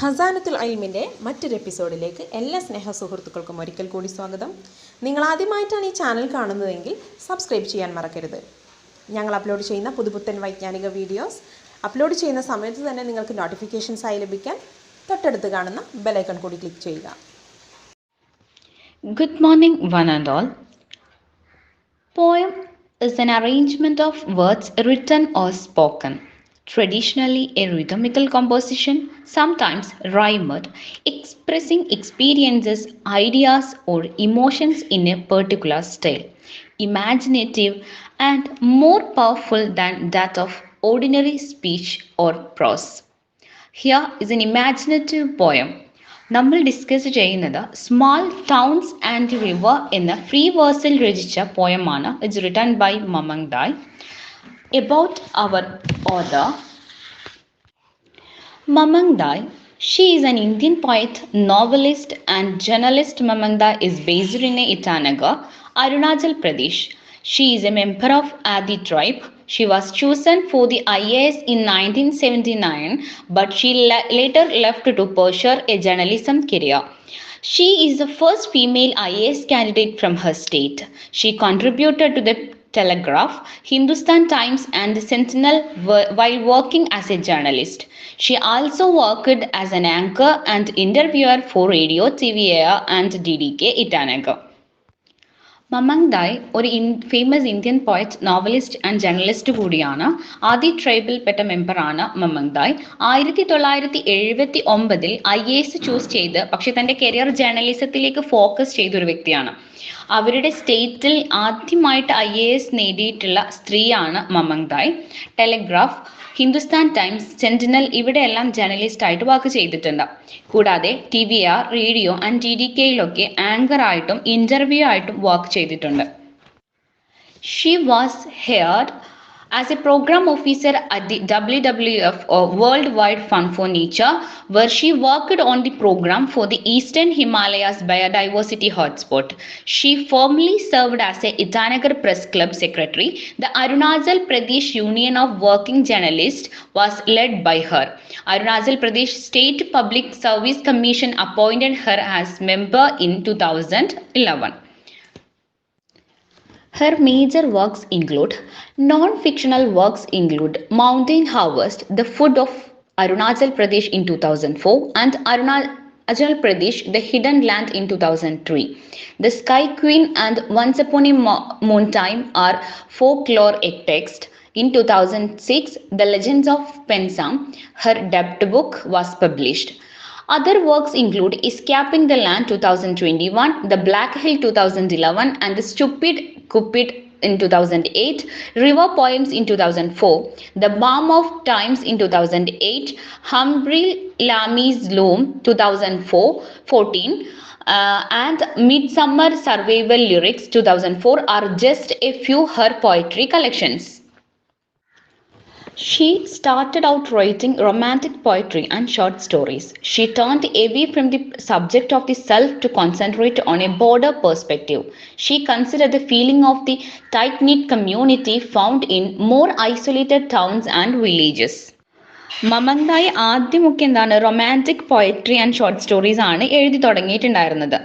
ഖസാനത്തുൽ ഇൽമിൻ്റെ മറ്റൊരു എപ്പിസോഡിലേക്ക് എല്ലാ സ്നേഹ സുഹൃത്തുക്കൾക്കും ഒരിക്കൽ കൂടി സ്വാഗതം. നിങ്ങൾ ആദ്യമായിട്ടാണ് ഈ ചാനൽ കാണുന്നതെങ്കിൽ സബ്സ്ക്രൈബ് ചെയ്യാൻ മറക്കരുത്. ഞങ്ങൾ അപ്ലോഡ് ചെയ്യുന്ന പുതുപുത്തൻ വൈജ്ഞാനിക വീഡിയോസ് അപ്ലോഡ് ചെയ്യുന്ന സമയത്ത് തന്നെ നിങ്ങൾക്ക് നോട്ടിഫിക്കേഷൻസ് ആയി ലഭിക്കാൻ തൊട്ടടുത്ത് കാണുന്ന ബെലൈക്കൺ കൂടി ക്ലിക്ക് ചെയ്യുക. Good morning, one and all. Poem is an arrangement of words written or spoken. Traditionally a rhythmical composition, sometimes rhymed, expressing experiences, ideas, or emotions in a particular style. Imaginative and more powerful than that of ordinary speech or prose. Here is an imaginative poem. നമ്മൾ discuss ചെയ്യുന്നത് small towns and river എന്ന free വേഴ്സിൽ രചിച്ച പോയമാണ്. It's written by Mamang Dai. About our author, Mamang Dai. She is an Indian poet, novelist and journalist. Mamang Dai is based in Itanagar, Arunachal Pradesh. She is a member of Adi tribe. She was chosen for the IAS in 1979, but she later left to pursue a journalism career. She is the first female IAS candidate from her state. She contributed to the Telegraph, Hindustan Times and the Sentinel while working as a journalist. She also worked as an anchor and interviewer for Radio TVAR and DDK Itanagar. Mamang Dai ഒരു famous Indian poet, novelist and journalist കൂടിയാണ്. ആദി ട്രൈബിൽപ്പെട്ട മെമ്പറാണ് മമങ് thy. 1979 IAS choose ചെയ്ത് പക്ഷെ തൻ്റെ career ജേർണലിസത്തിലേക്ക് focus ചെയ്തൊരു വ്യക്തിയാണ്. അവരുടെ സ്റ്റേറ്റിൽ ആദ്യമായിട്ട് IAS നേടിയിട്ടുള്ള സ്ത്രീയാണ് Mamang Dai. Telegraph, Hindustan Times, Sentinel ഇവിടെയെല്ലാം ജേർണലിസ്റ്റ് ആയിട്ട് വർക്ക് ചെയ്തിട്ടുണ്ട്. കൂടാതെ TVR, റേഡിയോ ആൻഡ് DDKയിലൊക്കെ ആങ്കർ ആയിട്ടും ഇന്റർവ്യൂ ആയിട്ടും വർക്ക് ചെയ്തിട്ടുണ്ട്. She was hired as a program officer at the WWF or World Wide Fund for Nature, where she worked on the program for the Eastern Himalayas Biodiversity Hotspot. She formerly served as a Itanagar Press Club secretary. The Arunachal Pradesh Union of Working Journalists was led by her. Arunachal Pradesh State Public Service Commission appointed her as member in 2011. Her major works include non-fictional works include Mountain Harvest, The Food of Arunachal Pradesh in 2004 and Arunachal Pradesh, The Hidden Land in 2003. The Sky Queen and Once Upon a Moontime are folkloric texts. In 2006, The Legends of Pensam, her debut book, was published. Other works include Escaping the Land 2021, The Black Hill 2011 and The Stupid Cupid in 2008, River Poems in 2004, The Balm of Times in 2008, Humphrey Lami's Loom 2014, and Midsummer Survival Lyrics 2004 are just a few her poetry collections. She started out writing romantic poetry and short stories. She turned away from the subject of the self to concentrate on a broader perspective. She considered the feeling of the tight-knit community found in more isolated towns and villages. Mamang Dai ആദ്യമൊക്കെ romantic poetry and short stories ആണ് എഴുതി തുടങ്ങിയിട്ടുണ്ടായിരുന്നത്.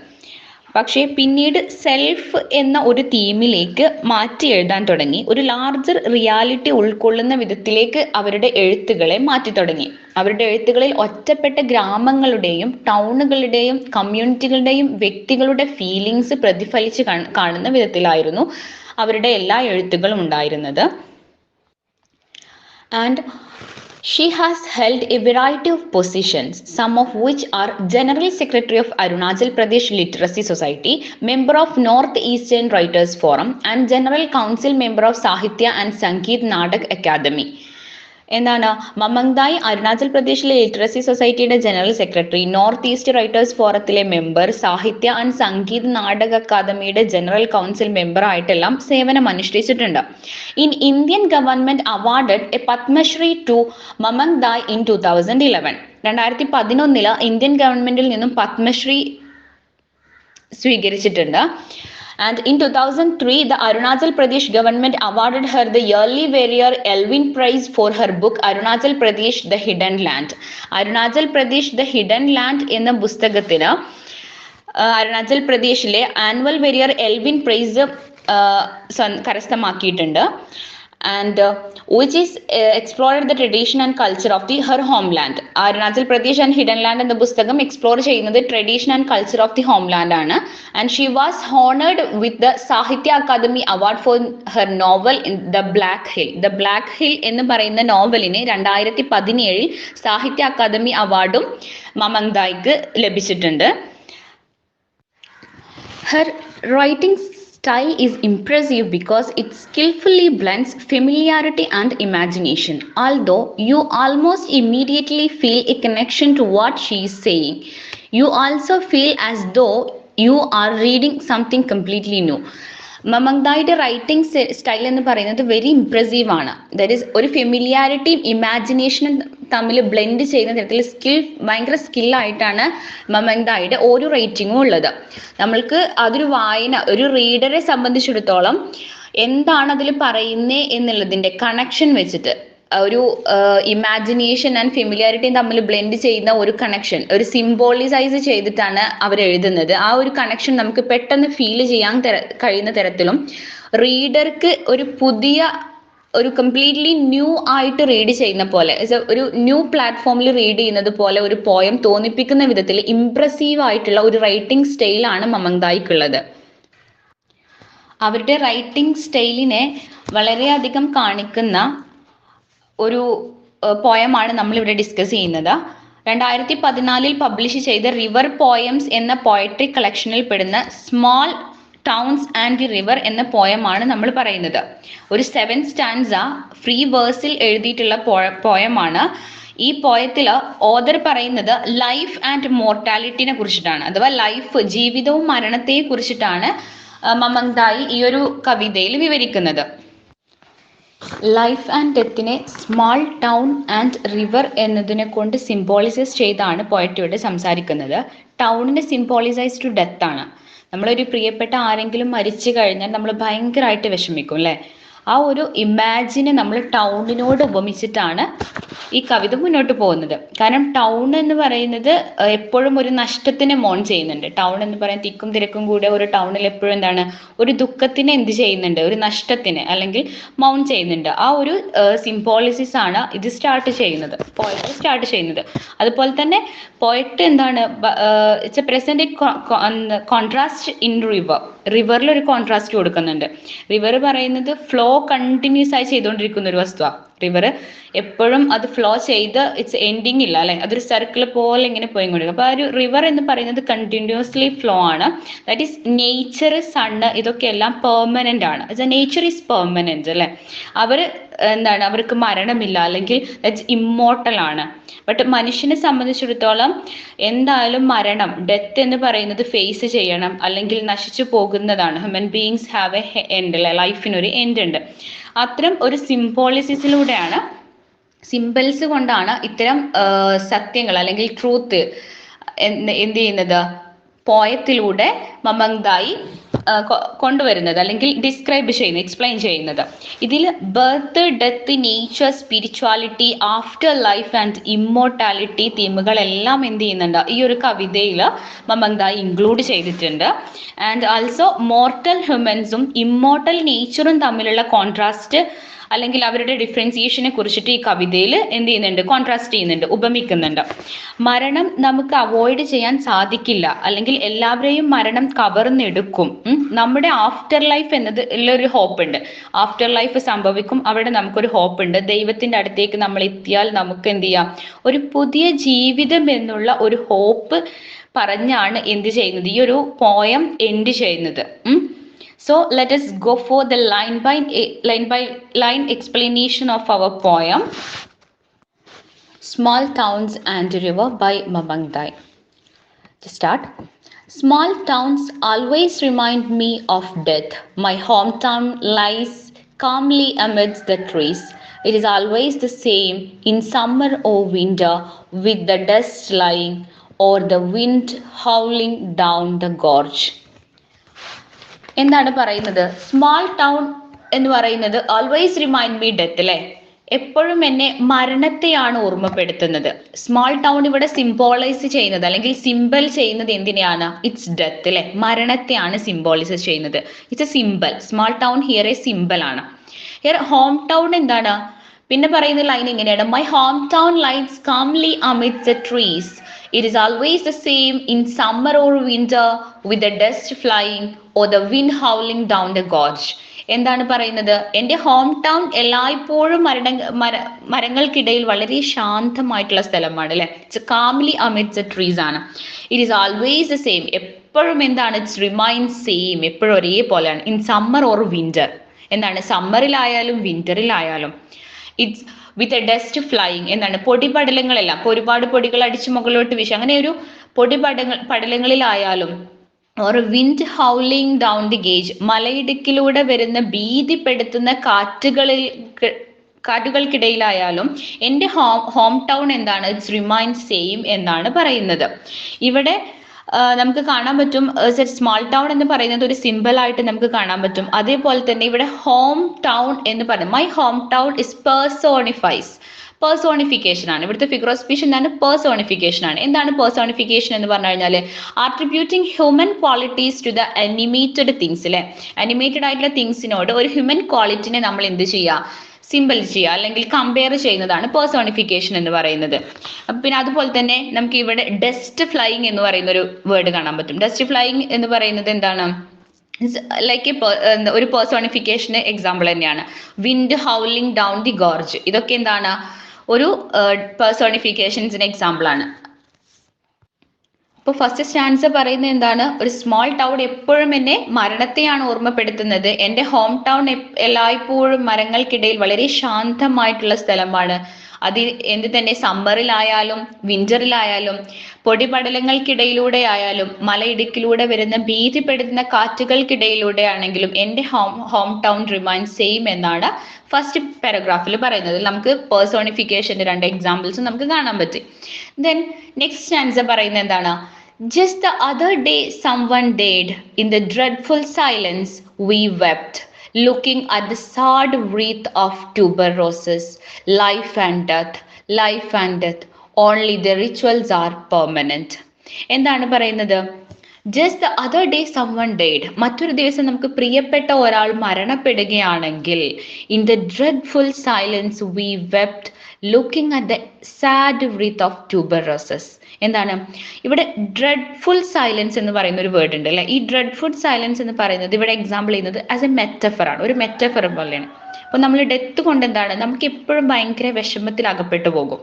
പക്ഷേ പിന്നീട് self എന്ന ഒരു തീമിലേക്ക് മാറ്റി എഴുതാൻ തുടങ്ങി. ഒരു ലാർജർ റിയാലിറ്റി ഉൾക്കൊള്ളുന്ന വിധത്തിലേക്ക് അവരുടെ എഴുത്തുകളെ മാറ്റി തുടങ്ങി. അവരുടെ എഴുത്തുകളിൽ ഒറ്റപ്പെട്ട ഗ്രാമങ്ങളുടെയും ടൗണുകളുടെയും കമ്മ്യൂണിറ്റികളുടെയും വ്യക്തികളുടെ ഫീലിങ്സ് പ്രതിഫലിച്ച് കാണുന്ന വിധത്തിലായിരുന്നു അവരുടെ എല്ലാ എഴുത്തുകളും ഉണ്ടായിരുന്നത്. And she has held a variety of positions, some of which are General Secretary of Arunachal Pradesh Literacy Society, member of North Eastern Writers Forum and General Council member of Sahitya and Sangeet Nadak Academy. എന്താണ് മമങ് thy Arunachal പ്രദേശിലെ literacy സൊസൈറ്റിയുടെ general secretary, North East writers ഫോറത്തിലെ member, Sahitya and Sangeet Natak അക്കാദമിയുടെ general council member ആയിട്ടെല്ലാം സേവനം അനുഷ്ഠിച്ചിട്ടുണ്ട്. In Indian government awarded a Padmashri to Mamang Dai in 2011. 2011 Indian ഗവൺമെന്റിൽ നിന്നും പത്മശ്രീ സ്വീകരിച്ചിട്ടുണ്ട്. And in 2003, the Arunachal Pradesh government awarded her the yearly Warrior Elvin Prize for her book Arunachal Pradesh The Hidden Land. Arunachal Pradesh The Hidden Land എന്ന പുസ്തകത്തിന് അരുണാചൽ പ്രദേശിലെ annual Verrier Elwin prize കരസ്ഥമാക്കിയിട്ടുണ്ട്. And which is explored the tradition and culture of her homeland. Arunachal Pradesh and Hidden Land എന്ന പുസ്തകം explore ചെയ്യുന്നത് tradition and culture of the homeland ആണ്. And she was honoured with the Sahitya Akademi award for her novel the Black Hill. The Black Hill എന്ന് പറയുന്ന നോവലിന് 2017 സാഹിത്യ academy അവാർഡും മമങ് ദായ്ക്ക് ലഭിച്ചിട്ടുണ്ട്. Her writing style is impressive because it skillfully blends familiarity and imagination. Although you almost immediately feel a connection to what she is saying, you also feel as though you are reading something completely new. Mamang ദായുടെ writing style എന്ന് പറയുന്നത് very impressive ആണ്. That is ഒരു ഫെമിലിയാരിറ്റിയും ഇമാജിനേഷനും തമ്മിൽ blend ചെയ്യുന്ന തരത്തിൽ ഭയങ്കര സ്കില്ലായിട്ടാണ് മമങ് ദായുടെ ഓരോ റൈറ്റിങ്ങും ഉള്ളത്. നമ്മൾക്ക് അതൊരു ഒരു റീഡറെ സംബന്ധിച്ചിടത്തോളം എന്താണ് അതിൽ പറയുന്നേ എന്നുള്ളതിൻ്റെ കണക്ഷൻ വെച്ചിട്ട് ഒരു ഇമാജിനേഷൻ ആൻഡ് ഫെമിലിയാരിറ്റിയും തമ്മിൽ ബ്ലെൻഡ് ചെയ്യുന്ന ഒരു കണക്ഷൻ, ഒരു സിംബോളിസൈസ് ചെയ്തിട്ടാണ് അവർ എഴുതുന്നത്. ആ ഒരു കണക്ഷൻ നമുക്ക് പെട്ടെന്ന് ഫീൽ ചെയ്യാൻ കഴിയുന്ന തരത്തിലും റീഡർക്ക് ഒരു കംപ്ലീറ്റ്ലി ന്യൂ ആയിട്ട് റീഡ് ചെയ്യുന്ന പോലെ, ഒരു ന്യൂ പ്ലാറ്റ്ഫോമിൽ റീഡ് ചെയ്യുന്നത് പോലെ ഒരു പോയം തോന്നിപ്പിക്കുന്ന വിധത്തിൽ ഇംപ്രസീവ് ആയിട്ടുള്ള ഒരു റൈറ്റിംഗ് സ്റ്റൈലാണ് മമങ് ദായ്ക്കുള്ളത്. അവരുടെ റൈറ്റിംഗ് സ്റ്റൈലിനെ വളരെയധികം കാണിക്കുന്ന ഒരു പോയമാണ് നമ്മളിവിടെ ഡിസ്കസ് ചെയ്യുന്നത്. 2014 പബ്ലിഷ് ചെയ്ത റിവർ പോയംസ് എന്ന പോയട്രി കളക്ഷനിൽ പെടുന്ന small towns and the river എന്ന പോയമാണ് നമ്മൾ പറയുന്നത്. ഒരു 7 സ്റ്റാൻസ ഫ്രീ വേഴ്സിൽ എഴുതിയിട്ടുള്ള പോയമാണ്. ഈ പോയത്തിൽ ഓതർ പറയുന്നത് ലൈഫ് ആൻഡ് മോർട്ടാലിറ്റിനെ കുറിച്ചിട്ടാണ്, അഥവാ ലൈഫ്, ജീവിതവും മരണത്തെ കുറിച്ചിട്ടാണ് മമങ് ദായ് ഈ ഒരു കവിതയിൽ വിവരിക്കുന്നത്. ലൈഫ് ആൻഡ് ഡെത്തിനെ സ്മാൾ ടൗൺ ആൻഡ് റിവർ എന്നതിനെ കൊണ്ട് സിംബോളിസൈസ് ചെയ്താണ് പോയട്രിയോട് സംസാരിക്കുന്നത്. ടൗണിനെ സിംബോളിസൈസ് ടു ഡെത്ത് ആണ്. നമ്മളൊരു പ്രിയപ്പെട്ട ആരെങ്കിലും മരിച്ചു കഴിഞ്ഞാൽ നമ്മൾ ഭയങ്കരമായിട്ട് വിഷമിക്കും അല്ലേ? ആ ഒരു ഇമാജിനെ നമ്മൾ ടൗണിനോട് ഉപമിച്ചിട്ടാണ് ഈ കവിത മുന്നോട്ട് പോകുന്നത്. കാരണം ടൗൺ എന്ന് പറയുന്നത് എപ്പോഴും ഒരു നഷ്ടത്തിനെ മോൺ ചെയ്യുന്നുണ്ട്. ടൗൺ എന്ന് പറയുന്നത് തിക്കും തിരക്കും കൂടെ ഒരു ടൗണിൽ എപ്പോഴും എന്താണ്, ഒരു ദുഃഖത്തിനെ എന്ത് ചെയ്യുന്നുണ്ട്, ഒരു നഷ്ടത്തിനെ അല്ലെങ്കിൽ മൗൺ ചെയ്യുന്നുണ്ട്. ആ ഒരു സിംബോളിസിസ് ആണ് ഇത് പോയട്രി സ്റ്റാർട്ട് ചെയ്യുന്നത്. അതുപോലെ തന്നെ പോയട്രി എന്താണ്, it's a present contrast in റിവറിൽ ഒരു കോൺട്രാസ്റ്റ് കൊടുക്കുന്നുണ്ട്. റിവർ പറയുന്നത് ഫ്ലോ കണ്ടിന്യൂസ് ആയി ചെയ്തുകൊണ്ടിരിക്കുന്ന ഒരു വസ്തുവാണ്. റിവർ എപ്പോഴും അത് ഫ്ലോ ചെയ്ത് ഇറ്റ്സ് എൻഡിങ് ഇല്ല അല്ലെ, അതൊരു സർക്കിൾ പോലെ ഇങ്ങനെ പോയിക്കൊണ്ടിരിക്കും. അപ്പോൾ ആ ഒരു റിവർ എന്ന് പറയുന്നത് കണ്ടിന്യൂസ്ലി ഫ്ലോ ആണ്. ദാറ്റ് ഈസ് നേച്ചർ, സണ്ണ്, ഇതൊക്കെ എല്ലാം പെർമനന്റ് ആണ്. നേച്ചർ ഈസ് പെർമനന്റ് അല്ലെ. അവർക്ക് മരണമില്ല, അല്ലെങ്കിൽ ദാറ്റ്സ് ഇമ്മോർട്ടൽ ആണ്. ബട്ട് മനുഷ്യനെ സംബന്ധിച്ചിടത്തോളം എന്തായാലും മരണം, ഡെത്ത് എന്ന് പറയുന്നത് ഫേസ് ചെയ്യണം, അല്ലെങ്കിൽ നശിച്ചു പോകുന്നതാണ്. Human beings have A end അല്ലെ, ലൈഫിനൊരു എൻഡ് ഉണ്ട്. അത്തരം ഒരു സിംബോളിസിസിലൂടെയാണ്, സിമ്പിൾസ് കൊണ്ടാണ് ഇത്തരം സത്യങ്ങൾ അല്ലെങ്കിൽ ട്രൂത്ത് എന്ത് ചെയ്യുന്നത്, പോയത്തിലൂടെ മമങ് ദായ് കൊണ്ടുവരുന്നത് അല്ലെങ്കിൽ എക്സ്പ്ലെയിൻ ചെയ്യുന്നത്. ഇതിൽ birth, death, nature, spirituality, after life and immortality തീമുകളെല്ലാം എന്ത് ചെയ്യുന്നുണ്ട്, ഈ ഒരു കവിതയിൽ മമങ് ദായ് ഇൻക്ലൂഡ് ചെയ്തിട്ടുണ്ട്. ആൻഡ് ആൾസോ മോർട്ടൽ ഹ്യൂമൻസും ഇമ്മോർട്ടൽ നേച്ചറും തമ്മിലുള്ള കോൺട്രാസ്റ്റ് അല്ലെങ്കിൽ അവരുടെ ഡിഫറൻസിയേഷനെ കുറിച്ചിട്ട് ഈ കവിതയിൽ എന്ത് ചെയ്യുന്നുണ്ട്, കോൺട്രാസ്റ്റ് ചെയ്യുന്നുണ്ട്, ഉപമിക്കുന്നുണ്ട്. മരണം നമുക്ക് അവോയ്ഡ് ചെയ്യാൻ സാധിക്കില്ല, അല്ലെങ്കിൽ എല്ലാവരെയും മരണം കവർന്നെടുക്കും. നമ്മുടെ ആഫ്റ്റർ ലൈഫ് എന്നത് ഉള്ളൊരു ഹോപ്പ് ഉണ്ട്. ആഫ്റ്റർ ലൈഫ് സംഭവിക്കും, അവിടെ നമുക്കൊരു ഹോപ്പ് ഉണ്ട്. ദൈവത്തിന്റെ അടുത്തേക്ക് നമ്മൾ എത്തിയാൽ നമുക്ക് എന്ത് ചെയ്യാം, ഒരു പുതിയ ജീവിതം എന്നുള്ള ഒരു ഹോപ്പ് പറഞ്ഞാണ് എന്ത് ചെയ്യുന്നത്, ഈ ഒരു പോയം എൻഡ് ചെയ്യുന്നത്. So let us go for the line by line explanation of our poem Small Towns and River by Mamang Dai. To start, small towns always remind me of death. My hometown lies calmly amidst the trees. It is always the same in summer or winter, with the dust lying or the wind howling down the gorge. എന്താണ് പറയുന്നത്? Small town എന്ന് പറയുന്നത് always remind me death അല്ലെ, എപ്പോഴും എന്നെ മരണത്തെയാണ് ഓർമ്മപ്പെടുത്തുന്നത്. Small town ഇവിടെ symbolise ചെയ്യുന്നത് അല്ലെങ്കിൽ സിംബൽ ചെയ്യുന്നത് എന്തിനെയാണ്? ഇറ്റ്സ് ഡെത്ത് അല്ലെ, മരണത്തെയാണ് സിംബോളൈസ് ചെയ്യുന്നത്. It's a symbol. Small town here a symbol ആണ്. ഹിയർ ഹോം ടൗൺ എന്താണ്? പിന്നെ പറയുന്ന ലൈൻ ഇങ്ങനെയാണ്, my home town lights calmly amidst the trees, it is always the same in summer or winter with the dust flying or the wind howling down the gorge. എന്താണ് പറയുന്നത്? എൻ്റെ home town എല്ലായ്പ്പോഴും മരങ്ങൾക്കിടയിൽ വളരെ ശാന്തമായിട്ടുള്ള സ്ഥലമാണ് അല്ലെ. It's calmly amidst the trees ആണ്. It is always the same, എപ്പോഴും എന്താണ്? ഇറ്റ്സ് റിമൈൻ സെയിം, എപ്പോഴും ഒരേപോലെയാണ്. ഇൻ സമ്മർ ഓർ വിന്റർ, എന്താണ്? സമ്മറിലായാലും വിന്ററിലായാലും. It's with a dust flying, എന്താണ്? പൊടിപടലങ്ങളെല്ലാം, ഇപ്പൊ ഒരുപാട് പൊടികൾ അടിച്ച് മുകളിലോട്ട് വീശി, അങ്ങനെ ഒരു പടലങ്ങളിലായാലും or wind howling down the gorge, മലയിടുക്കിലൂടെ വരുന്ന ഭീതിപ്പെടുത്തുന്ന കാറ്റുകൾക്കിടയിലായാലും എൻ്റെ ഹോം ടൗൺ എന്താണ്? ഇറ്റ്സ് റിമൈൻ സെയിം എന്നാണ് പറയുന്നത്. ഇവിടെ നമുക്ക് കാണാൻ പറ്റും സ്മാൾ ടൗൺ എന്ന് പറയുന്നത് ഒരു സിമ്പിൾ ആയിട്ട് നമുക്ക് കാണാൻ പറ്റും. അതേപോലെ തന്നെ ഇവിടെ ഹോം ടൗൺ എന്ന് പറയുന്നത് my home town is personification ആണ്. ഇവിടുത്തെ ഫിഗർ ഓഫ് സ്പീച്ച് എന്താണ്? പേഴ്സോണിഫിക്കേഷൻ ആണ്. എന്താണ് പേഴ്സോണിഫിക്കേഷൻ എന്ന് പറഞ്ഞു കഴിഞ്ഞാൽ? Attributing human qualities to the animated things അല്ലെ. അനിമേറ്റഡ് ആയിട്ടുള്ള തിങ്സിനോട് ഒരു ഹ്യൂമൻ ക്വാളിറ്റിനെ നമ്മൾ എന്ത് ചെയ്യുക? സിമ്പിൾ ചെയ്യുക അല്ലെങ്കിൽ കമ്പയർ ചെയ്യുന്നതാണ് പേഴ്സോണിഫിക്കേഷൻ എന്ന് പറയുന്നത്. പിന്നെ അതുപോലെ തന്നെ നമുക്ക് ഇവിടെ ഡസ്റ്റ് ഫ്ലൈയിങ് എന്ന് പറയുന്ന ഒരു വേർഡ് കാണാൻ പറ്റും. ഡസ്റ്റ് ഫ്ലൈയിങ് എന്ന് പറയുന്നത് എന്താണ്? ലൈക്ക് ഒരു പേഴ്സോണിഫിക്കേഷന് എക്സാമ്പിൾ തന്നെയാണ്. Wind howling down the gorge, ഇതൊക്കെ എന്താണ്? ഒരു പേഴ്സോണിഫിക്കേഷൻസിന് എക്സാമ്പിൾ ആണ്. അപ്പോൾ ഫസ്റ്റ് സ്റ്റാൻസ പറയുന്നത് എന്താണ്? ഒരു സ്മോൾ ടൗൺ എപ്പോഴും എന്നെ മരണത്തെയാണ് ഓർമ്മപ്പെടുത്തുന്നത്. എൻ്റെ ഹോം ടൗൺ എല്ലായ്പ്പോഴും മരങ്ങൾക്കിടയിൽ വളരെ ശാന്തമായിട്ടുള്ള സ്ഥലമാണ്. അത് എന്ത് തന്നെ സമ്മറിലായാലും വിന്ററിലായാലും പൊടിപടലങ്ങൾക്കിടയിലൂടെ ആയാലും മലയിടുക്കിലൂടെ വരുന്ന ഭീതിപ്പെടുത്തുന്ന കാറ്റുകൾക്കിടയിലൂടെ ആണെങ്കിലും എൻ്റെ ഹോം ടൗൺ റിമൈൻ സെയിം എന്നാണ് ഫസ്റ്റ് പാരഗ്രാഫിൽ പറയുന്നത്. നമുക്ക് പേഴ്സോണിഫിക്കേഷന്റെ 2 എക്സാമ്പിൾസ് നമുക്ക് കാണാൻ പറ്റും. ദെൻ നെക്സ്റ്റ് സ്റ്റാൻസ പറയുന്നത് എന്താണ്? Just the other day someone died. In the dreadful silence we wept, looking at the sad wreath of tuberoses. Life and death, life and death, only the rituals are permanent. എന്താണ് പറയുന്നത്? Just the other day someone died, മറ്റൊരു ദിവസം നമുക്ക് പ്രിയപ്പെട്ട ഒരാൾ മരണപ്പെടുകയാണെങ്കിൽ in the dreadful silence we wept looking at the sad wreath of tuberoses. എന്താണ് ഇവിടെ ഡ്രെഡ്ഫുൾ സൈലൻസ് എന്ന് പറയുന്ന ഒരു വേർഡ് ഉണ്ട് അല്ലെ. ഈ ഡ്രെഡ്ഫുൾ സൈലൻസ് എന്ന് പറയുന്നത് ഇവിടെ എക്സാമ്പിൾ ചെയ്യുന്നത് ആസ് എ മെറ്റഫർ ആണ്, ഒരു മെറ്റഫർ പോലെയാണ്. അപ്പൊ നമ്മൾ ഡെത്ത് കൊണ്ട് എന്താണ്? നമുക്ക് എപ്പോഴും ഭയങ്കര വിഷമത്തിൽ അകപ്പെട്ടു പോകും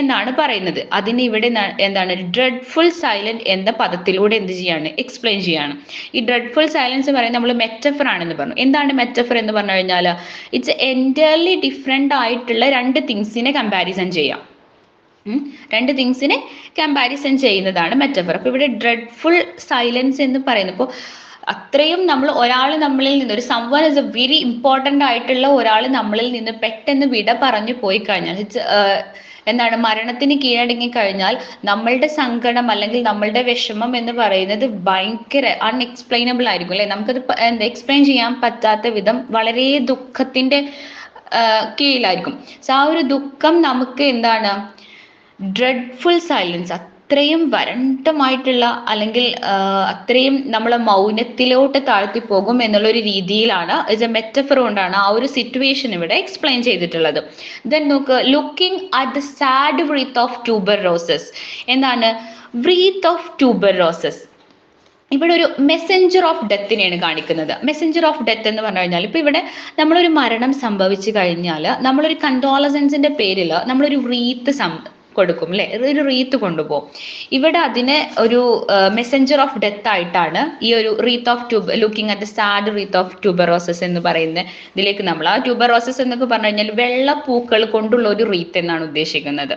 എന്നാണ് പറയുന്നത്. അതിന് ഇവിടെ എന്താണ്? ഡ്രെഡ്ഫുൾ സൈലന്റ് എന്ന പദത്തിലൂടെ എന്ത് ചെയ്യാണ്? എക്സ്പ്ലെയിൻ ചെയ്യാണ്. ഈ ഡ്രെഡ്ഫുൾ സൈലൻസ് പറയുന്നത് നമ്മൾ മെറ്റഫർ ആണെന്ന് പറഞ്ഞു. എന്താണ് മെറ്റഫർ എന്ന് പറഞ്ഞു കഴിഞ്ഞാൽ? ഇറ്റ്സ് എൻറ്റയർലി ഡിഫറെന്റ് ആയിട്ടുള്ള 2 തിങ്സിനെ കമ്പാരിസൺ ചെയ്യാം. 2 തിങ്സിനെ കമ്പാരിസൺ ചെയ്യുന്നതാണ് മെറ്റഫർ. അപ്പൊ ഇവിടെ ഡ്രെഡ്ഫുൾ സൈലൻസ് എന്ന് പറയുന്നത്, ഇപ്പോൾ അത്രയും നമ്മൾ ഒരാൾ നമ്മളിൽ നിന്ന്, ഒരു someone is A very important ആയിട്ടുള്ള ഒരാൾ നമ്മളിൽ നിന്ന് പെട്ടെന്ന് വിട പറഞ്ഞു പോയി കഴിഞ്ഞാൽ, എന്താണ്, മരണത്തിന് കീഴടങ്ങി കഴിഞ്ഞാൽ നമ്മളുടെ സങ്കടം അല്ലെങ്കിൽ നമ്മളുടെ വിഷമം എന്ന് പറയുന്നത് ഭയങ്കര അൺഎക്സ്പ്ലെയിനബിൾ ആയിരിക്കും അല്ലെ. നമുക്കത് എക്സ്പ്ലെയിൻ ചെയ്യാൻ പറ്റാത്ത വിധം വളരെ ദുഃഖത്തിന്റെ കീഴിലായിരിക്കും. സോ ആ ഒരു ദുഃഖം നമുക്ക് എന്താണ്? ഡ്രെഡ്ഫുൾ സൈലൻസ്, അത്രയും വരണ്ടമായിട്ടുള്ള അല്ലെങ്കിൽ അത്രയും നമ്മളെ മൗനത്തിലോട്ട് താഴ്ത്തി പോകും എന്നുള്ളൊരു രീതിയിലാണ് ഇത് മെറ്റഫർ കൊണ്ടാണ് ആ ഒരു സിറ്റുവേഷൻ ഇവിടെ എക്സ്പ്ലെയിൻ ചെയ്തിട്ടുള്ളത്. ദെൻ നോക്ക്, looking at the sad wreath of tuberoses. എന്താണ് wreath ഓഫ് tuberoses? ഇവിടെ ഒരു മെസ്സഞ്ചർ ഓഫ് ഡെത്തിനെയാണ് കാണിക്കുന്നത്. മെസ്സഞ്ചർ ഓഫ് ഡെത്ത് എന്ന് പറഞ്ഞു കഴിഞ്ഞാൽ, ഇപ്പൊ ഇവിടെ നമ്മളൊരു മരണം സംഭവിച്ചു കഴിഞ്ഞാൽ നമ്മളൊരു കണ്ടോളസൻസിന്റെ പേരിൽ നമ്മളൊരു റീത്ത് കൊടുക്കും അല്ലെ, ഒരു റീത്ത് കൊണ്ടുപോകും. ഇവിടെ അതിനെ ഒരു മെസ്സഞ്ചർ ഓഫ് ഡെത്ത് ആയിട്ടാണ് ഈ ഒരു wreath of looking at the sad wreath of tuberoses എന്ന് പറയുന്ന ഇതിലേക്ക് നമ്മൾ, ആ tuberoses എന്നൊക്കെ പറഞ്ഞു കഴിഞ്ഞാൽ വെള്ളപ്പൂക്കൾ കൊണ്ടുള്ള ഒരു റീത്ത് എന്നാണ് ഉദ്ദേശിക്കുന്നത്.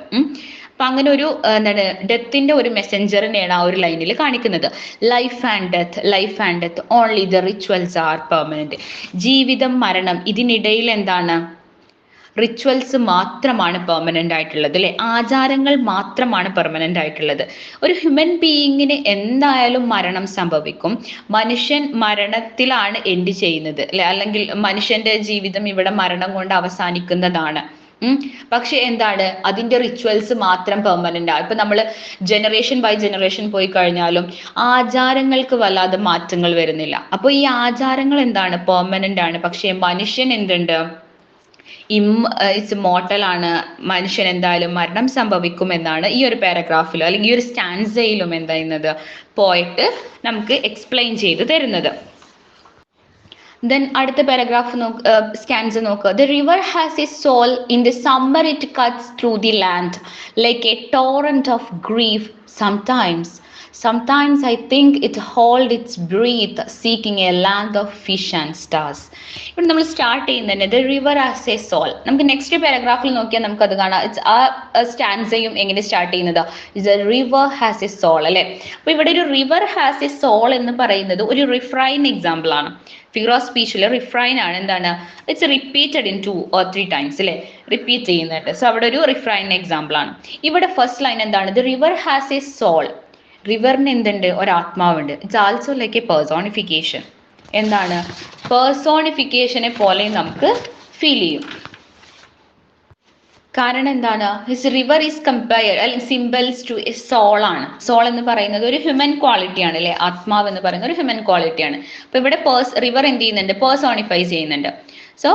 അപ്പൊ അങ്ങനെ ഒരു എന്താണ് ഡെത്തിന്റെ ഒരു മെസ്സഞ്ചറിനെയാണ് ആ ഒരു ലൈനിൽ കാണിക്കുന്നത്. Life and death only the rituals are permanent. ജീവിതം മരണം ഇതിനിടയിൽ എന്താണ്? റിച്വൽസ് മാത്രമാണ് പെർമനന്റ് ആയിട്ടുള്ളത് അല്ലെ, ആചാരങ്ങൾ മാത്രമാണ് പെർമനന്റ് ആയിട്ടുള്ളത്. ഒരു ഹ്യൂമൻ ബീയിങ്ങിന് എന്തായാലും മരണം സംഭവിക്കും. മനുഷ്യൻ മരണത്തിലാണ് എൻഡ് ചെയ്യുന്നത് അല്ലെ, അല്ലെങ്കിൽ മനുഷ്യന്റെ ജീവിതം ഇവിടെ മരണം കൊണ്ട് അവസാനിക്കുന്നതാണ്. പക്ഷെ എന്താണ്, അതിന്റെ റിച്വൽസ് മാത്രം പെർമനന്റ് ആണ്. ഇപ്പൊ നമ്മൾ ജനറേഷൻ ബൈ ജനറേഷൻ പോയി കഴിഞ്ഞാലും ആചാരങ്ങൾക്ക് വല്ലാതെ മാറ്റങ്ങൾ വരുന്നില്ല. അപ്പൊ ഈ ആചാരങ്ങൾ എന്താണ്, പെർമനന്റ് ആണ്. പക്ഷെ മനുഷ്യൻ എന്തുണ്ട്, ഇറ്റ്സ് മോർട്ടൽ ആണ്. മനുഷ്യൻ എന്തായാലും മരണം സംഭവിക്കും എന്നാണ് ഈ ഒരു പാരഗ്രാഫിലോ അല്ലെങ്കിൽ ഈ ഒരു സ്റ്റാൻസയിലും എന്താ ചെയ്യുന്നത്, പോയിട്ട് നമുക്ക് എക്സ്പ്ലെയിൻ ചെയ്ത് തരുന്നത്. Then അടുത്ത പാരഗ്രാഫ് സ്കാൻസ് നോക്കുക. The river has a soul. In the summer it cuts through the land like a torrent of grief. Sometimes I think it hold its breath, seeking a land of fish and stars. ഇവിടെ നമ്മൾ start ചെയ്യുന്നത് The river has a soul. നമുക്ക് next പാരഗ്രാഫിൽ നോക്കിയാൽ നമുക്ക് അത് കാണാം. ആ സ്റ്റാൻസയും എങ്ങനെ സ്റ്റാർട്ട് ചെയ്യുന്നത്, The river has a soul അല്ലെ. അപ്പൊ ഇവിടെ ഒരു റിവർ ഹാസ് എ സോൾ എന്ന് പറയുന്നത് ഒരു റിഫ്രൈൻ എക്സാമ്പിൾ ആണ്. ഫിഗർ ഓഫ് സ്പീച്ചിലെ റിഫ്രൈൻ ആണ്. എന്താണ്, it's repeated in 2 or 3 times അല്ലെ, റിപ്പീറ്റ് ചെയ്യുന്നുണ്ട്. സോ അവിടെ ഒരു റിഫ്രൈൻ എക്സാമ്പിൾ ആണ്. ഇവിടെ ഫസ്റ്റ് ലൈൻ എന്താണ്, the river has a soul. റിവറിന് എന്തുണ്ട്, ഒരാത്മാവുണ്ട്. It's also like a personification. എന്താണ്, പേഴ്സോണിഫിക്കേഷനെ പോലെ നമുക്ക് ഫീൽ ചെയ്യും. കാരണം എന്താണ്, ഹിസ് റിവർ ഈസ് കമ്പയർഡ് അല്ലെങ്കിൽ സിംബൽസ് ടു എ സോൾ ആണ്. സോൾ എന്ന് പറയുന്നത് ഒരു ഹ്യൂമൻ ക്വാളിറ്റി ആണ് അല്ലെ, ആത്മാവ് എന്ന് പറയുന്നത് ഒരു ഹ്യൂമൻ ക്വാളിറ്റി ആണ്. അപ്പൊ ഇവിടെ റിവർ എന്ത് ചെയ്യുന്നുണ്ട്, പേഴ്സോണിഫൈ ചെയ്യുന്നുണ്ട്. So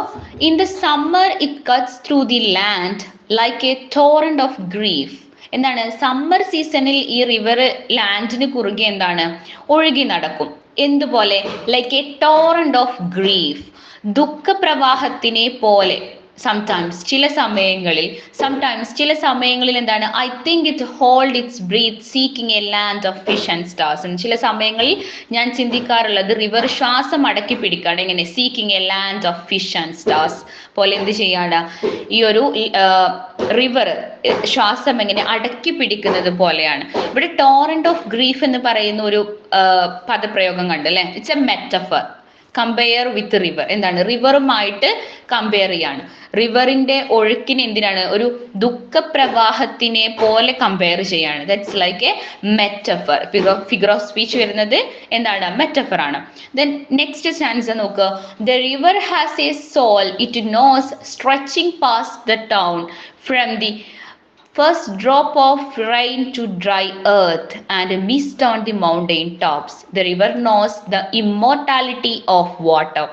in the summer it cuts through the land like a torrent of grief. എന്താണ്, സമ്മർ സീസണിൽ ഈ റിവർ ലാൻഡിന് കുറുകെ എന്താണ്, ഒഴുകി നടക്കും. എന്തുപോലെ, like a torrent of grief, ദുഃഖപ്രവാഹത്തിനെ പോലെ. സംസ് ചില സമയങ്ങളിൽ എന്താണ്, I think it hold it's breath seeking a land of fish and stars. ചില സമയങ്ങളിൽ ഞാൻ ചിന്തിക്കാറുള്ളത് റിവർ ശ്വാസം അടക്കി പിടിക്കാണ്. എങ്ങനെ, seeking a land of fish and stars പോലെ എന്ത് ചെയ്യാണ്, ഈ ഒരു റിവർ ശ്വാസം എങ്ങനെ അടക്കി പിടിക്കുന്നത് പോലെയാണ്. ഇവിടെ ടോറന്റ് ഓഫ് ഗ്രീഫ് എന്ന് പറയുന്ന ഒരു പദപ്രയോഗം കണ്ടു അല്ലെ. It's A metaphor. Compare with river, എന്താണ്, റിവറുമായിട്ട് കമ്പയർ ചെയ്യാണ്. റിവറിന്റെ ഒഴുക്കിന് എന്തിനാണ്, ഒരു ദുഃഖപ്രവാഹത്തിനെ പോലെ കമ്പയർ ചെയ്യാണ്. That's like a metaphor. Figure of speech വരുന്നത് എന്താണ്, മെറ്റഫർ ആണ്. ദെൻ നെക്സ്റ്റ് സ്റ്റാൻസ നോക്കുക. The river has a soul, it knows stretching past the town from the first drop of rain to dry earth and mist on the mountain tops. The river knows the immortality of water.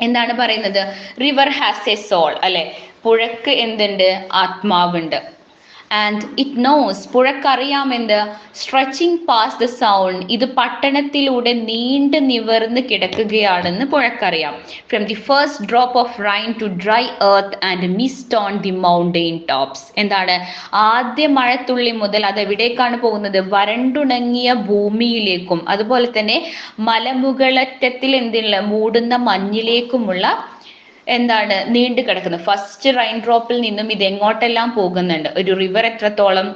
എന്താണ് പറയുന്നത്, river has a soul അല്ലെ, പുഴക്ക് എന്തുണ്ട്, ആത്മാവുണ്ട്. And it knows, പുഴക്കറിയാമെന്ത്, stretching past the sound, ഇത് പട്ടണത്തിലൂടെ നീണ്ടു നിവർന്ന് കിടക്കുകയാണെന്ന് പുഴക്കറിയാം. From the first drop of rain to dry earth and mist on the mountain tops. എന്താണ്, ആദ്യ മഴത്തുള്ളി മുതൽ അത് എവിടേക്കാണ് പോകുന്നത്, വരണ്ടുണങ്ങിയ ഭൂമിയിലേക്കും അതുപോലെ തന്നെ മലമുകളറ്റത്തിൽ എന്തില്ല മൂടുന്ന മഞ്ഞിലേക്കുമുള്ള എന്താണ്, നീണ്ടു കിടക്കുന്നത്. ഫസ്റ്റ് റൈൻ ഡ്രോപ്പിൽ നിന്നും ഇത് എങ്ങോട്ടെല്ലാം പോകുന്നുണ്ട്, ഒരു റിവർ എത്രത്തോളം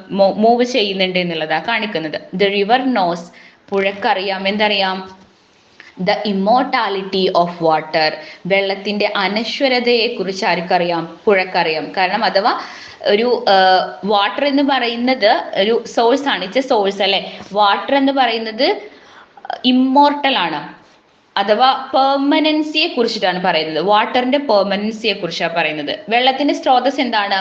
മൂവ് ചെയ്യുന്നുണ്ട് എന്നുള്ളതാണ് കാണിക്കുന്നത്. ദ റിവർ നോസ്, പുഴക്കറിയാം, എന്തറിയാം, ദ ഇമ്മോർട്ടാലിറ്റി ഓഫ് വാട്ടർ, വെള്ളത്തിന്റെ അനശ്വരതയെ കുറിച്ച് ആർക്കറിയാം, പുഴക്കറിയാം. കാരണം അഥവാ ഒരു വാട്ടർ എന്ന് പറയുന്നത് ഒരു സോഴ്സ് ആണ്, ഇറ്റ്സ് എ സോഴ്സ് അല്ലെ. വാട്ടർ എന്ന് പറയുന്നത് ഇമ്മോർട്ടൽ ആണ്, അഥവാ പെർമനൻസിയെ കുറിച്ചിട്ടാണ് പറയുന്നത്. വാട്ടറിന്റെ പെർമനൻസിയെ കുറിച്ചാണ് പറയുന്നത്. വെള്ളത്തിന്റെ സ്രോതസ് എന്താണ്,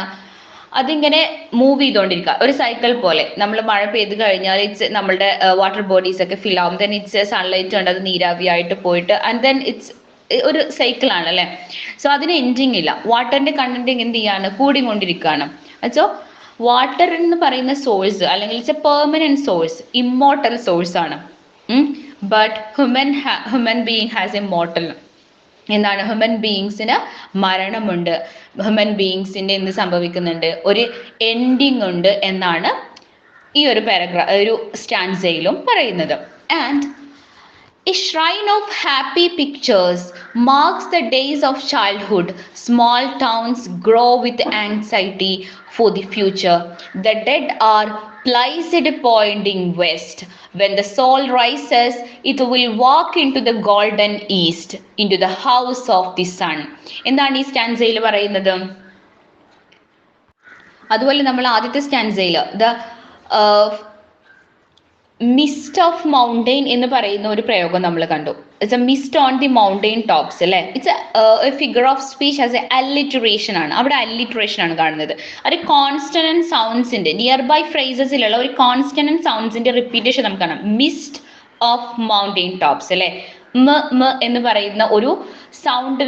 അതിങ്ങനെ മൂവ് ചെയ്തുകൊണ്ടിരിക്കുക, ഒരു സൈക്കിൾ പോലെ. നമ്മൾ മഴ പെയ്ത് കഴിഞ്ഞാൽ ഇറ്റ്സ് നമ്മളുടെ വാട്ടർ ബോഡീസ് ഒക്കെ ഫിൽ ആവും. ദെൻ ഇറ്റ്സ് സൺലൈറ്റ് ഉണ്ട്, അത് നീരാവിയായിട്ട് പോയിട്ട് ആൻഡ് ദെൻ ഇറ്റ്സ് ഒരു സൈക്കിൾ ആണ് അല്ലെ. സോ അതിന് എൻഡിങ് ഇല്ല. വാട്ടറിന്റെ കണ്ടന്റ് എന്ത് ചെയ്യാണ്, കൂടിക്കൊണ്ടിരിക്കുകയാണ്. സോ വാട്ടർ എന്ന് പറയുന്ന സോഴ്സ് അല്ലെങ്കിൽ it's a permanent source, immortal source ആണ്. But human being has a mortal. എന്താണ്, ഹ്യൂമൻ ബീയിങ്സിന് മരണമുണ്ട്. ഹ്യൂമൻ ബീയിങ്സിന്റെ എന്ത് സംഭവിക്കുന്നുണ്ട്, ഒരു എൻഡിങ് ഉണ്ട് എന്നാണ് ഈ ഒരു ഒരു സ്റ്റാൻസയിലും പറയുന്നത്. And a shrine of happy pictures marks the days of childhood. Small towns grow with anxiety for the future. The dead are placed pointing west. When the soul rises, it will walk into the golden east, into the house of the sun. എന്താണ് ഈ സ്റ്റാൻസയിൽ പറയുന്നത്, അതുപോലെ നമ്മൾ ആദ്യത്തെ സ്റ്റാൻസയിൽ the mist of mountain എന്ന് പറയുന്ന ഒരു പ്രയോഗം നമ്മൾ കണ്ടു. It's a mist on the mountain tops അല്ലെ. It's a figure of speech as a alliteration ആണ്. അവിടെ അല്ലിറ്ററേഷൻ ആണ് കാണുന്നത്. ഒരു കോൺസ്റ്റന്റ് സൗണ്ട്സിന്റെ നിയർ ബൈ ഫ്രേസസിലുള്ള ഒരു കോൺസ്റ്റന്റ് സൗണ്ട്സിന്റെ റിപ്പീറ്റേഷൻ നമുക്ക് കാണാം. മിസ്റ്റ് ഓഫ് മൗണ്ടെയിൻ ടോപ്സ് അല്ലെ. മ എന്ന് പറയുന്ന ഒരു സൗണ്ട്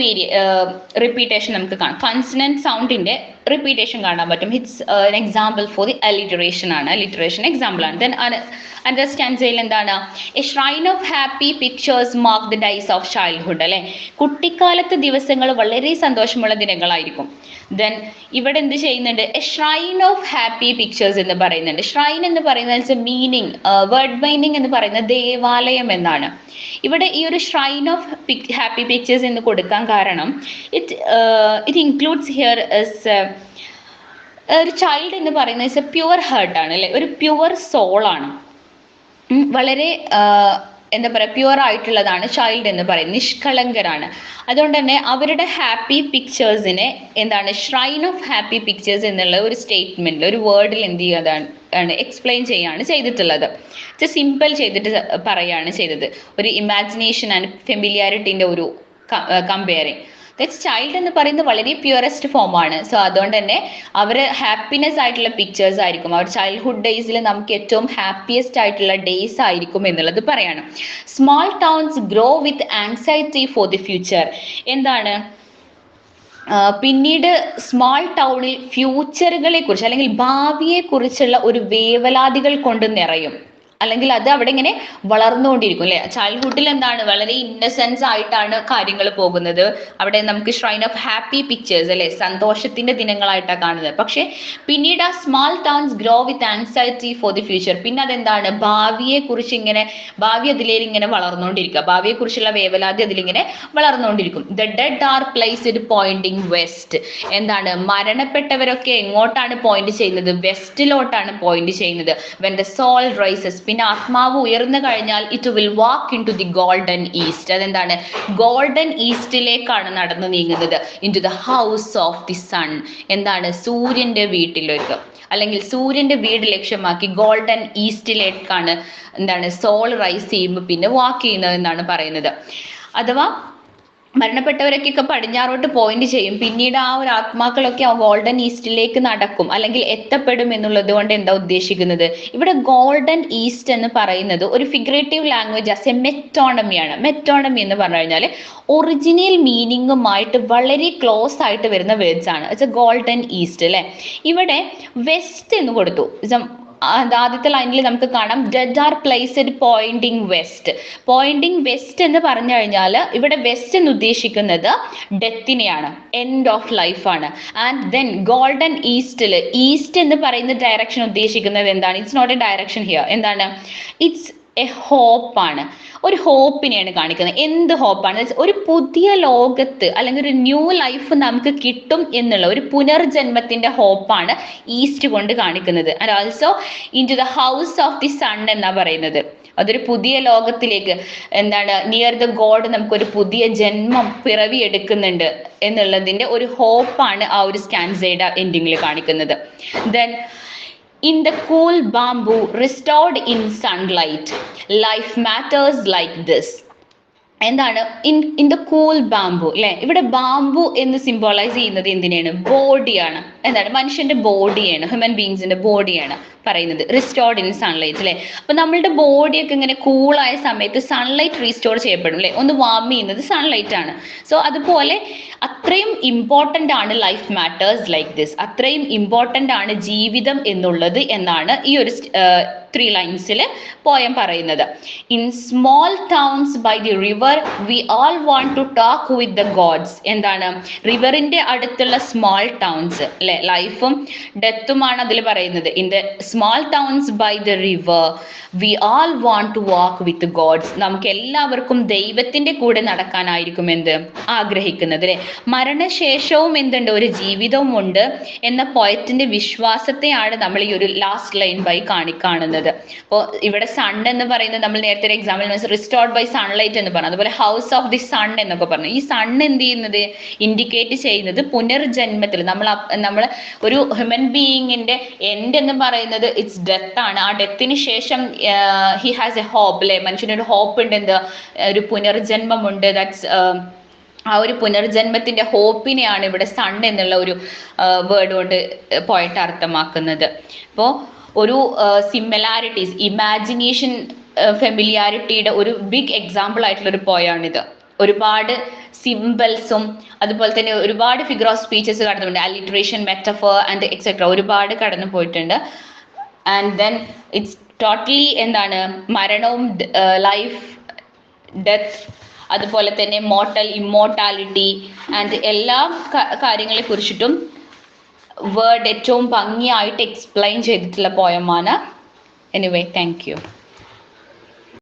റിപ്പീറ്റേഷൻ നമുക്ക് കാണാം. കൺസണന്റ് സൗണ്ടിന്റെ റിപ്പീറ്റേഷൻ കാണാൻ പറ്റും. It's an example for the alliteration ആണ്. alliteration എക്സാമ്പിൾ ആണ്. then another stanzയിൽ എന്താണ്? A shrine of happy pictures mark the days of childhood അല്ലെ. കുട്ടിക്കാലത്തെ ദിവസങ്ങൾ വളരെ സന്തോഷമുള്ള ദിനങ്ങളായിരിക്കും. then ഇവിടെ എന്ത് ചെയ്യുന്നുണ്ട്? A shrine of happy pictures എന്ന് പറയുന്നുണ്ട്. shrine എന്ന് പറയുന്നത് മീനിങ്, വേർഡ് മീനിങ് എന്ന് പറയുന്നത് ദേവാലയം എന്നാണ്. ഇവിടെ ഈ ഒരു shrine of happy pictures എന്ന് കൊടുക്കാൻ കാരണം it includes here as ഒരു ചൈൽഡ് എന്ന് പറയുന്നത് ഇസ് എ പ്യുവർ ഹേർട്ട് ആണ് അല്ലെ. ഒരു പ്യുവർ സോൾ ആണ്. വളരെ എന്താ പറയുക, പ്യുവർ ആയിട്ടുള്ളതാണ് ചൈൽഡ് എന്ന് പറയുന്നത്. നിഷ്കളങ്കരാണ്. അതുകൊണ്ട് തന്നെ അവരുടെ ഹാപ്പി പിക്ചേഴ്സിനെ എന്താണ് ഷ്രൈൻ ഓഫ് ഹാപ്പി പിക്ചേഴ്സ് എന്നുള്ള ഒരു സ്റ്റേറ്റ്മെന്റിൽ, ഒരു വേർഡിൽ എന്ത് ചെയ്യുകയാണ്, എക്സ്പ്ലെയിൻ ചെയ്യാണ് ചെയ്തിട്ടുള്ളത്. സിമ്പിൾ ചെയ്തിട്ട് പറയുകയാണ് ചെയ്തത്. ഒരു ഇമാജിനേഷൻ ആൻഡ് ഫെമിലിയാരിറ്റിന്റെ ഒരു കമ്പയറിങ്. ദാറ്റ്സ് ചൈൽഡ് എന്ന് പറയുന്നത് വളരെ പ്യുവറസ്റ്റ് ഫോമാണ്. സോ അതുകൊണ്ട് തന്നെ അവർ ഹാപ്പിനെസ് ആയിട്ടുള്ള പിക്ചേഴ്സ് ആയിരിക്കും. അവർ ചൈൽഡ്ഹുഡ് ഡേയ്സിൽ നമുക്ക് ഏറ്റവും ഹാപ്പിയസ്റ്റ് ആയിട്ടുള്ള ഡേയ്സ് ആയിരിക്കും എന്നുള്ളത് പറയാണ്. Small towns grow with anxiety for the future. എന്താണ് പിന്നീട് സ്മോൾ ടൗണിൽ ഫ്യൂച്ചറുകളെ കുറിച്ച് അല്ലെങ്കിൽ ഭാവിയെ കുറിച്ചുള്ള ഒരു വേവലാതികൾ കൊണ്ട് നിറയും. അല്ലെങ്കിൽ അത് അവിടെ ഇങ്ങനെ വളർന്നുകൊണ്ടിരിക്കും അല്ലെ. ചൈൽഡ്ഹുഡിൽ എന്താണ് വളരെ ഇന്നസെൻസ് ആയിട്ടാണ് കാര്യങ്ങൾ പോകുന്നത്. അവിടെ നമുക്ക് ഷ്രൈൻ ഓഫ് ഹാപ്പി പിക്ചേഴ്സ് അല്ലെ, സന്തോഷത്തിന്റെ ദിനങ്ങളായിട്ടാണ് കാണുന്നത്. പക്ഷെ പിന്നീട് ആ small towns grow with anxiety for the future. പിന്നെ അതെന്താണ് ഭാവിയെ കുറിച്ച് ഇങ്ങനെ, ഭാവി അതിലേക്ക് ഇങ്ങനെ വളർന്നുകൊണ്ടിരിക്കുക. ഭാവിയെ കുറിച്ചുള്ള വേവലാതി അതിലിങ്ങനെ വളർന്നുകൊണ്ടിരിക്കും. The dead are placed pointing west. എന്താണ് മരണപ്പെട്ടവരൊക്കെ എങ്ങോട്ടാണ് പോയിന്റ് ചെയ്യുന്നത്? വെസ്റ്റിലോട്ടാണ് പോയിന്റ് ചെയ്യുന്നത്. വെൻ ദ സോൾ റൈസസ്, പിന്നെ ആത്മാവ് ഉയർന്നു കഴിഞ്ഞാൽ it will walk into the golden east. അതെന്താണ് ഗോൾഡൻ ഈസ്റ്റിലേക്കാണ് നടന്നു നീങ്ങുന്നത്. Into the house of the sun. എന്താണ് സൂര്യന്റെ വീട്ടിലേക്ക്, അല്ലെങ്കിൽ സൂര്യന്റെ വീട് ലക്ഷ്യമാക്കി ഗോൾഡൻ ഈസ്റ്റിലേക്കാണ് എന്താണ് സോൾ റൈസ് ചെയ്യുമ്പോൾ പിന്നെ വാക്ക് ചെയ്യുന്നത് എന്നാണ് പറയുന്നത്. അഥവാ മരണപ്പെട്ടവരൊക്കെ പടിഞ്ഞാറോട്ട് പോയിന്റ് ചെയ്യും. പിന്നീട് ആ ഒരു ആത്മാക്കളൊക്കെ ആ ഗോൾഡൻ ഈസ്റ്റിലേക്ക് നടക്കും അല്ലെങ്കിൽ എത്തപ്പെടും എന്നുള്ളത് കൊണ്ട് എന്താ ഉദ്ദേശിക്കുന്നത്? ഇവിടെ ഗോൾഡൻ ഈസ്റ്റ് എന്ന് പറയുന്നത് ഒരു ഫിഗറേറ്റീവ് ലാംഗ്വേജ് ആസ് എ മെറ്റോണമിയാണ്. മെറ്റോണമി എന്ന് പറഞ്ഞു കഴിഞ്ഞാൽ ഒറിജിനൽ മീനിങ്ങുമായിട്ട് വളരെ ക്ലോസ് ആയിട്ട് വരുന്ന വേർഡ്സ് ആണ്. ഇറ്റ്സ് എ ഗോൾഡൻ ഈസ്റ്റ് അല്ലെ. ഇവിടെ വെസ്റ്റ് എന്ന് കൊടുത്തു. ആദ്യത്തെ ലൈനിൽ നമുക്ക് കാണാം dead are placed pointing west. Pointing west എന്ന് പറഞ്ഞു കഴിഞ്ഞാൽ ഇവിടെ വെസ്റ്റ് എന്ന് ഉദ്ദേശിക്കുന്നത് ഡെത്തിനെയാണ്, എൻഡ് ഓഫ് ലൈഫ് ആണ്. ആൻഡ് ദെൻ ഗോൾഡൻ ഈസ്റ്റിൽ, ഈസ്റ്റ് എന്ന് പറയുന്ന ഡയറക്ഷൻ ഉദ്ദേശിക്കുന്നത് എന്താണ്? It's not a direction here. എന്താണ്? ഇറ്റ്സ് എ ഹോപ്പാണ്. ഒരു ഹോപ്പിനെയാണ് കാണിക്കുന്നത്. എന്ത് ഹോപ്പാണ്? ഒരു പുതിയ ലോകത്ത് അല്ലെങ്കിൽ ഒരു ന്യൂ ലൈഫ് നമുക്ക് കിട്ടും എന്നുള്ള ഒരു പുനർജന്മത്തിന്റെ ഹോപ്പാണ് ഈസ്റ്റ് കൊണ്ട് കാണിക്കുന്നത്. And also into the house of the sun എന്നാ പറയുന്നത്. അതൊരു പുതിയ ലോകത്തിലേക്ക് എന്താണ് നിയർ ദ ഗോഡ് നമുക്കൊരു പുതിയ ജന്മം പിറവി എടുക്കുന്നുണ്ട് എന്നുള്ളതിന്റെ ഒരു ഹോപ്പാണ് ആ ഒരു സ്റ്റാൻസയുടെ എൻഡിങ്ങിൽ കാണിക്കുന്നത്. Then in the cool bamboo restored in sunlight, life matters like this. എന്താണ് ഇൻ ദ കൂൾ ബാംബു അല്ലെ. ഇവിടെ ബാംബു എന്ന് സിംബോളൈസ് ചെയ്യുന്നത് എന്തിനാണ്? ബോഡിയാണ്. എന്താണ്? മനുഷ്യന്റെ ബോഡിയാണ്, ഹ്യൂമൻ ബീങ്സിന്റെ ബോഡിയാണ് പറയുന്നത്. റിസ്റ്റോർഡ് ഇൻ സൺലൈറ്റ് അല്ലെ. അപ്പൊ നമ്മളുടെ ബോഡിയൊക്കെ ഇങ്ങനെ കൂളായ സമയത്ത് സൺലൈറ്റ് റീസ്റ്റോർ ചെയ്യപ്പെടും അല്ലെ. ഒന്ന് വാം ചെയ്യുന്നത് സൺലൈറ്റ് ആണ്. സോ അതുപോലെ അത്രയും ഇമ്പോർട്ടൻ്റ് ആണ് ലൈഫ് മാറ്റേഴ്സ് ലൈക്ക് ദിസ്. അത്രയും ഇമ്പോർട്ടൻ്റ് ആണ് ജീവിതം എന്നുള്ളത് എന്നാണ് ഈ ഒരു 3 ലൈൻസിൽ പോയം പറയുന്നത്. In small towns by the river we all want to talk with the gods. എന്താണ്? റിവറിന്റെ അടുത്തുള്ള സ്മോൾ ടൗൺസ് അല്ലെ. ലൈഫും ഡെത്തുമാണ് അതിൽ പറയുന്നത്. In the small towns by the river, we all want to walk with gods. നമുക്ക് എല്ലാവർക്കും ദൈവത്തിന്റെ കൂടെ നടക്കാനായിരിക്കും എന്ത് ആഗ്രഹിക്കുന്നത് അല്ലെ. മരണശേഷവും എന്തുണ്ട്, ഒരു ജീവിതവും ഉണ്ട് എന്ന പോയറ്റിന്റെ വിശ്വാസത്തെയാണ് നമ്മൾ ഈ ഒരു ലാസ്റ്റ് ലൈൻ ബൈ കാണുന്നത്. അപ്പോൾ ഇവിടെ സൺ എന്ന് പറയുന്നത് നമ്മൾ നേരത്തെ ഒരു എക്സാമ്പിൾ റിസ്റ്റോർഡ് ബൈ സൺലൈറ്റ് എന്ന് പറഞ്ഞു, അതുപോലെ ഹൗസ് ഓഫ് ദി സൺ എന്നൊക്കെ പറഞ്ഞു. ഈ സൺ എന്ത് ചെയ്യുന്നത്, ഇൻഡിക്കേറ്റ് ചെയ്യുന്നത് പുനർജന്മത്തിൽ നമ്മൾ ഒരു ഹ്യൂമൻ ബീയിങ്ങിന്റെ എൻഡ് എന്ന് പറയുന്നത് ഇറ്റ്സ് ഡെത്ത് ആണ്. ആ ഡെത്തിന് ശേഷം ഹി ഹാസ് എ ഹോപ്പ് അല്ലെ, മനുഷ്യനൊരു ഹോപ്പ് ഉണ്ട്, എന്ത് ഒരു പുനർജന്മമുണ്ട്. ദാറ്റ്സ് ആ ഒരു പുനർജന്മത്തിന്റെ ഹോപ്പിനെയാണ് ഇവിടെ സൺ എന്നുള്ള ഒരു വേർഡ് കൊണ്ട് പോയിട്ട് അർത്ഥമാക്കുന്നത്. അപ്പോൾ ഒരു സിമിലാരിറ്റീസ്, ഇമാജിനേഷൻ, ഫെമിലിയാരിറ്റിയുടെ ഒരു ബിഗ് എക്സാമ്പിൾ ആയിട്ടുള്ള ഒരു പോയാണിത്. ഒരുപാട് സിംബൽസും അതുപോലെ തന്നെ ഒരുപാട് ഫിഗർ ഓഫ് സ്പീച്ചസ് കടന്നുണ്ട്, അലിട്രേഷൻ, മെറ്റഫർ ആൻഡ് എക്സെട്ര ഒരുപാട് കടന്നു പോയിട്ടുണ്ട്. ആൻഡ് ദെൻ ഇറ്റ്സ് ടോട്ടലി എന്താണ്, മരണവും ലൈഫ്, ഡെത്ത്, അതുപോലെ തന്നെ മോർട്ടൽ, ഇമ്മോർട്ടാലിറ്റി ആൻഡ് എല്ലാ കാര്യങ്ങളെ കുറിച്ചിട്ടും വേർഡ് ഏറ്റവും ഭംഗിയായിട്ട് എക്സ്പ്ലെയിൻ ചെയ്തിട്ടുള്ള പോയമാണ്. Anyway, thank you.